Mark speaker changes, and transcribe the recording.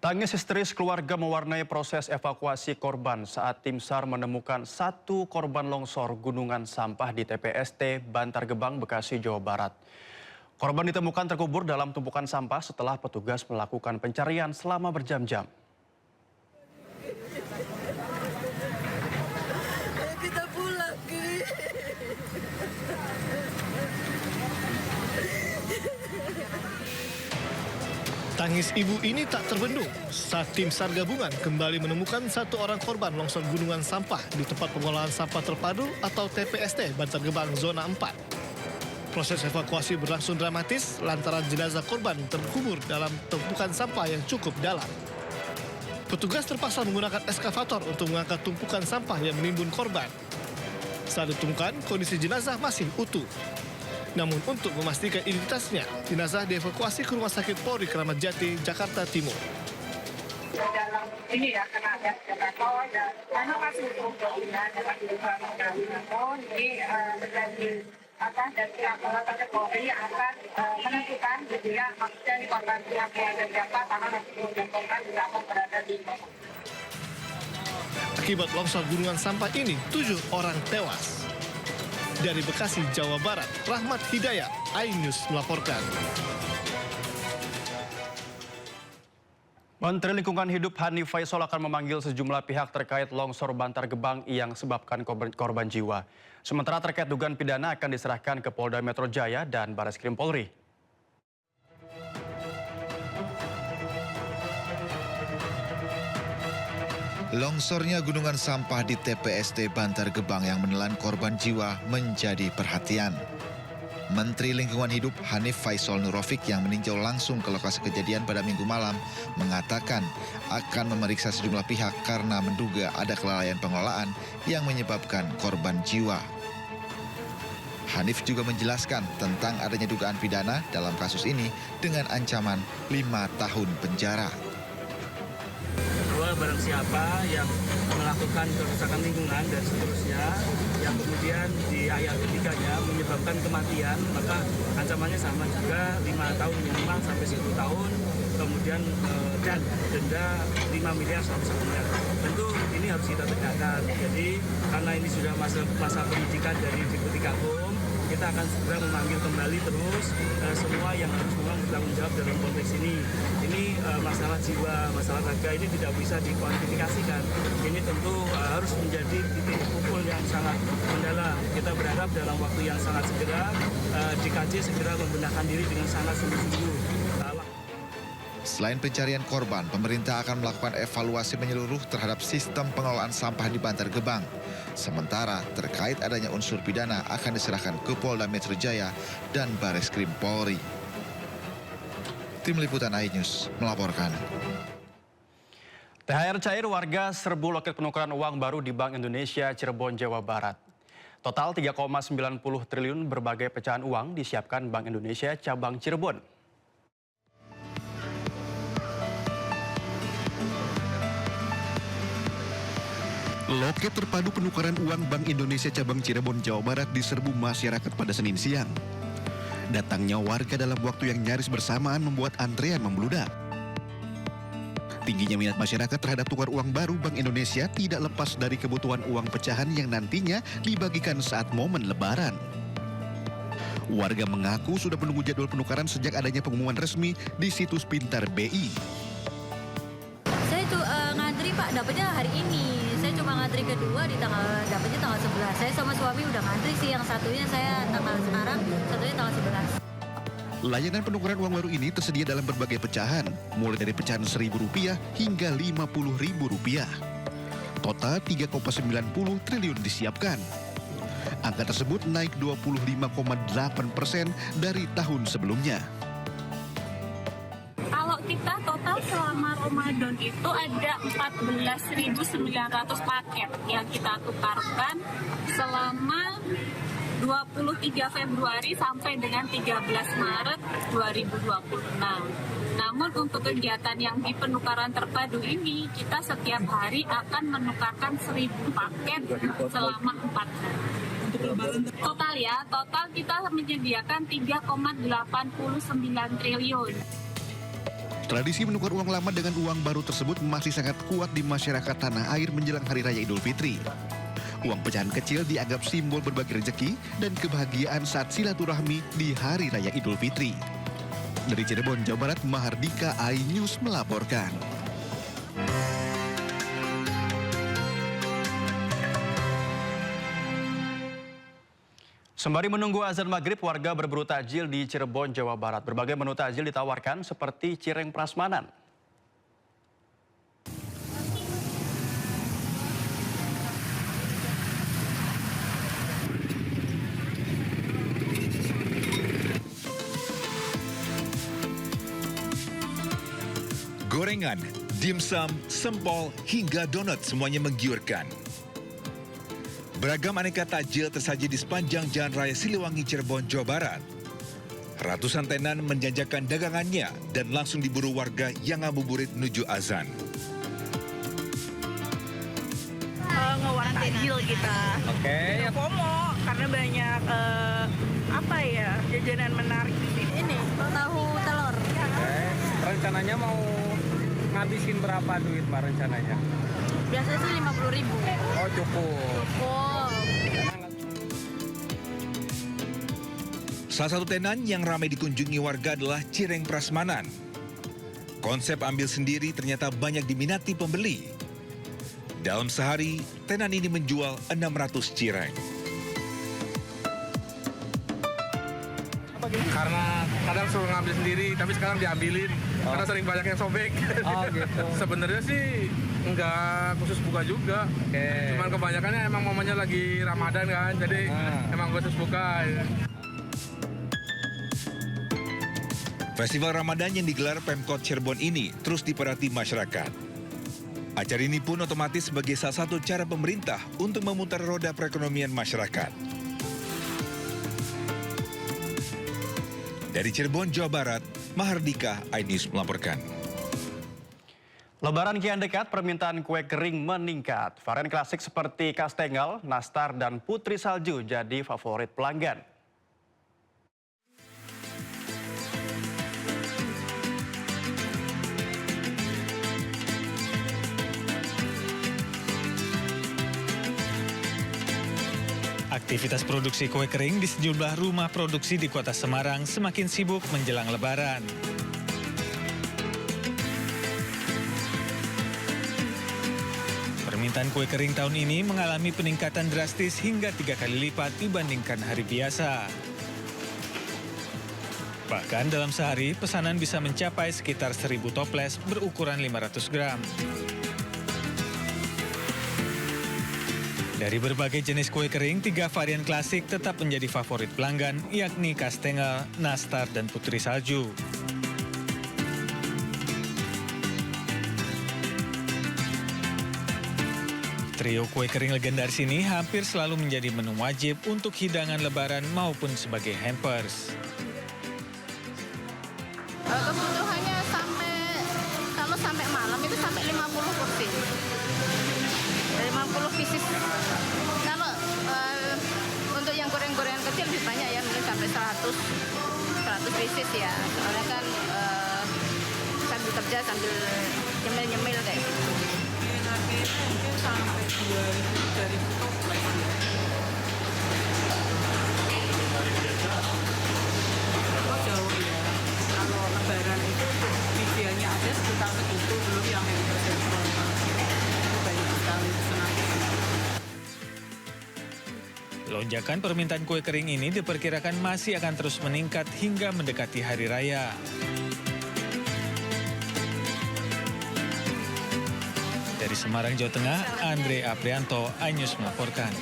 Speaker 1: Tangis histeris keluarga mewarnai proses evakuasi korban saat tim SAR menemukan satu korban longsor gunungan sampah di TPST Bantar Gebang, Bekasi, Jawa Barat. Korban ditemukan terkubur dalam tumpukan sampah setelah petugas melakukan pencarian selama berjam-jam.
Speaker 2: Kita pulang,
Speaker 3: Tangis ibu ini tak terbendung saat tim SAR gabungan kembali menemukan satu orang korban longsor gunungan sampah di tempat pengolahan sampah terpadu atau TPST Bantar Gebang Zona 4. Proses evakuasi berlangsung dramatis lantaran jenazah korban terkubur dalam tumpukan sampah yang cukup dalam. Petugas terpaksa menggunakan eskavator untuk mengangkat tumpukan sampah yang menimbun korban. Saat ditemukan, kondisi jenazah masih utuh. Namun untuk memastikan identitasnya, jenazah dievakuasi ke Rumah Sakit Polri Kramat Jati, Jakarta Timur.
Speaker 4: Dalam ini ya, karena ada jabatan dan karena kasus pembunuhan dapat dilakukan ini terjadi dari pihak Polres Polri akan menentukan gitu ya dari korban pihak keluarga siapa karena nanti kemudian korban juga akan berada di
Speaker 3: Akibat longsor gunungan sampah ini, 7 orang tewas. Dari Bekasi, Jawa Barat, Rahmat Hidayat, iNews melaporkan.
Speaker 1: Menteri Lingkungan Hidup Hanif Faisal akan memanggil sejumlah pihak terkait longsor Bantar Gebang yang sebabkan korban jiwa. Sementara terkait dugaan pidana akan diserahkan ke Polda Metro Jaya dan Bareskrim Polri.
Speaker 5: Longsornya gunungan sampah di TPST Bantar Gebang yang menelan korban jiwa menjadi perhatian. Menteri Lingkungan Hidup Hanif Faisal Nurofik yang meninjau langsung ke lokasi kejadian pada Minggu malam mengatakan akan memeriksa sejumlah pihak karena menduga ada kelalaian pengelolaan yang menyebabkan korban jiwa. Hanif juga menjelaskan tentang adanya dugaan pidana dalam kasus ini dengan ancaman 5 tahun penjara.
Speaker 6: Barang siapa yang melakukan kerusakan lingkungan dan seterusnya yang kemudian di ayat ketiganya menyebabkan kematian, maka ancamannya sama juga 5 tahun minimal sampai 10 tahun, kemudian dan denda 5 miliar sampai 1 miliar. Tentu ini harus kita tegakkan. Jadi karena ini sudah masa penyidikan dari Deputi Gakum, kita akan segera memanggil kembali terus semua yang harus memang bertanggung jawab dalam konteks ini. Ini masalah jiwa, masalah raga ini tidak bisa dikuantifikasikan. Ini tentu harus menjadi titik kumpul yang sangat mendalam. Kita berharap dalam waktu yang sangat segera dikaji segera membenahkan diri dengan sangat sungguh-sungguh.
Speaker 5: Selain pencarian korban, pemerintah akan melakukan evaluasi menyeluruh terhadap sistem pengelolaan sampah di Bantar Gebang. Sementara terkait adanya unsur pidana akan diserahkan ke Polda Metro Jaya dan Bareskrim Polri. Tim Liputan iNews melaporkan.
Speaker 1: THR cair, warga serbu loket penukaran uang baru di Bank Indonesia Cirebon, Jawa Barat. Total 3,90 triliun berbagai pecahan uang disiapkan Bank Indonesia cabang Cirebon.
Speaker 7: Loket terpadu penukaran uang Bank Indonesia cabang Cirebon, Jawa Barat diserbu masyarakat pada Senin siang. Datangnya warga dalam waktu yang nyaris bersamaan membuat antrean membludak. Tingginya minat masyarakat terhadap tukar uang baru Bank Indonesia tidak lepas dari kebutuhan uang pecahan yang nantinya dibagikan saat momen Lebaran. Warga mengaku sudah menunggu jadwal penukaran sejak adanya pengumuman resmi di situs Pintar BI.
Speaker 2: Saya tuh ngantri Pak, dapatnya hari ini. Saya cuma ngantri kedua dapatnya tanggal 11. Saya sama suami udah ngantri sih, yang satunya saya tanggal sekarang, satunya tanggal 11.
Speaker 7: Layanan penukaran uang baru ini tersedia dalam berbagai pecahan, mulai dari pecahan Rp1.000 hingga Rp50.000. Total 3,90 triliun disiapkan. Angka tersebut naik 25,8% dari tahun sebelumnya.
Speaker 8: Kalau kita total selama Ramadan itu ada 14.900 paket yang kita tukarkan selama 23 Februari sampai dengan 13 Maret 2026. Namun untuk kegiatan yang di penukaran terpadu ini, kita setiap hari akan menukarkan 1.000 paket selama 4 hari. Total kita menyediakan 3,89 triliun.
Speaker 7: Tradisi menukar uang lama dengan uang baru tersebut masih sangat kuat di masyarakat tanah air menjelang Hari Raya Idul Fitri. Uang pecahan kecil dianggap simbol berbagi rezeki dan kebahagiaan saat silaturahmi di Hari Raya Idul Fitri. Dari Cirebon, Jawa Barat, Mahardika, iNews melaporkan.
Speaker 1: Sembari menunggu azan maghrib, warga berburu takjil di Cirebon, Jawa Barat. Berbagai menu takjil ditawarkan seperti cireng prasmanan.
Speaker 9: Gorengan, dimsum, sempol, hingga donat semuanya menggiurkan. Beragam aneka takjil tersaji di sepanjang Jalan Raya Siliwangi, Cirebon, Jawa Barat. Ratusan tenan menjajakan dagangannya dan langsung diburu warga yang ngabuburit menuju azan.
Speaker 10: Ngewar takjil kita.
Speaker 6: Oke.
Speaker 10: FOMO karena banyak jajanan menarik di sini.
Speaker 2: Ini tahu telur.
Speaker 6: Rencananya mau ngabisin berapa duit Mbak rencananya?
Speaker 2: Biasanya sih 50.000.
Speaker 6: Oh cukup.
Speaker 2: Oh.
Speaker 9: Salah satu tenan yang ramai dikunjungi warga adalah cireng prasmanan. Konsep ambil sendiri ternyata banyak diminati pembeli. Dalam sehari, tenan ini menjual 600 cireng.
Speaker 11: Karena kadang suruh ngambil sendiri, tapi sekarang diambilin. Karena sering banyak yang sobek.
Speaker 6: Oh gitu.
Speaker 11: Sebenarnya sih nggak khusus buka juga. Cuman kebanyakannya emang momennya lagi Ramadan kan, jadi emang khusus buka.
Speaker 9: Festival Ramadan yang digelar Pemkot Cirebon ini terus diperhati masyarakat. Acara ini pun otomatis sebagai salah satu cara pemerintah untuk memutar roda perekonomian masyarakat. Dari Cirebon, Jawa Barat, Mahardika, iNews melaporkan.
Speaker 1: Lebaran kian dekat, permintaan kue kering meningkat. Varian klasik seperti kastengel, nastar, dan putri salju jadi favorit pelanggan.
Speaker 12: Aktivitas produksi kue kering di sejumlah rumah produksi di Kota Semarang semakin sibuk menjelang Lebaran. Permintaan kue kering tahun ini mengalami peningkatan drastis hingga 3 kali lipat dibandingkan hari biasa. Bahkan dalam sehari, pesanan bisa mencapai sekitar 1.000 toples berukuran 500 gram. Dari berbagai jenis kue kering, 3 varian klasik tetap menjadi favorit pelanggan, yakni kastengel, nastar, dan putri salju. Trio kue kering legendaris ini hampir selalu menjadi menu wajib untuk hidangan Lebaran maupun sebagai hampers.
Speaker 10: Kebutuhannya kalau sampai malam itu sampai 50 porsi. 50 pieces. Kalau untuk yang goreng-gorengan kecil lebih banyak ya, mungkin sampai 100 pieces ya. Soalnya kan sambil kerja sambil nyemil-nyemil kayak gitu. Mungkin sampai 2.000 dari toples ya. Oh jauh ya. Kalau Lebaran itu bijiannya ada sekitar segitu, belum yang hampers-hampers.
Speaker 12: Lonjakan permintaan kue kering ini diperkirakan masih akan terus meningkat hingga mendekati Hari Raya. Dari Semarang, Jawa Tengah, Andre Aprianto, iNews melaporkan.